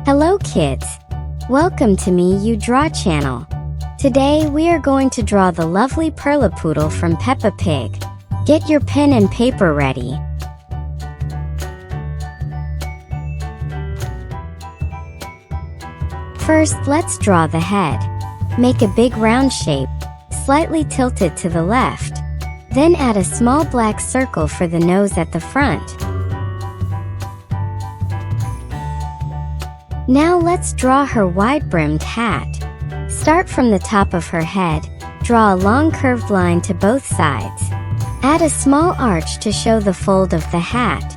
Hello kids! Welcome to Me You Draw channel. Today we are going to draw the lovely Perla Poodle from Peppa Pig. Get your pen and paper ready. First, let's draw the head. Make a big round shape, slightly tilted to the left. Then add a small black circle for the nose at the front. Now let's draw her wide-brimmed hat. Start from the top of her head, draw a long curved line to both sides. Add a small arch to show the fold of the hat.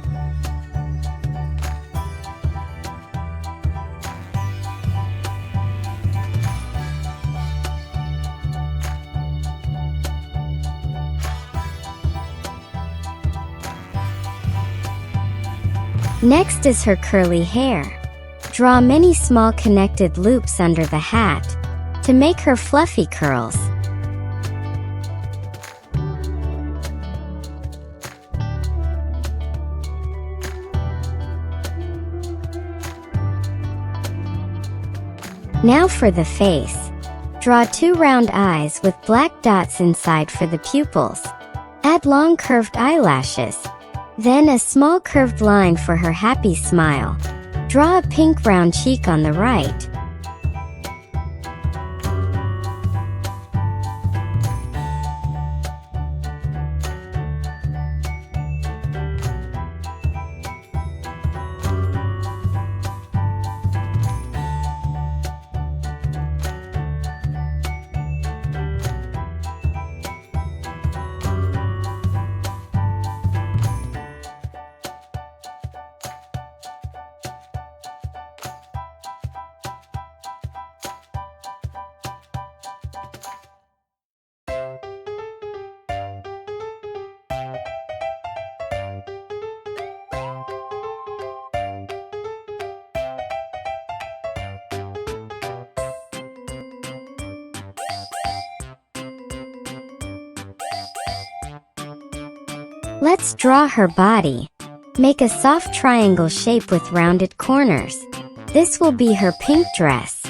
Next is her curly hair. Draw many small connected loops under the hat to make her fluffy curls. Now for the face. Draw two round eyes with black dots inside for the pupils. Add long curved eyelashes. Then a small curved line for her happy smile. Draw a pink round cheek on the right. Let's draw her body. Make a soft triangle shape with rounded corners. This will be her pink dress.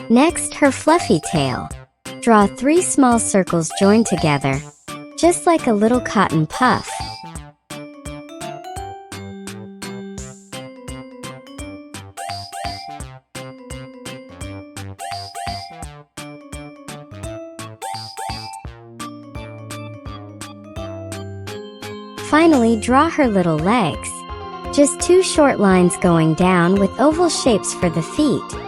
Next, her fluffy tail. Draw 3 small circles joined together, just like a little cotton puff. Finally, draw her little legs. Just 2 short lines going down with oval shapes for the feet.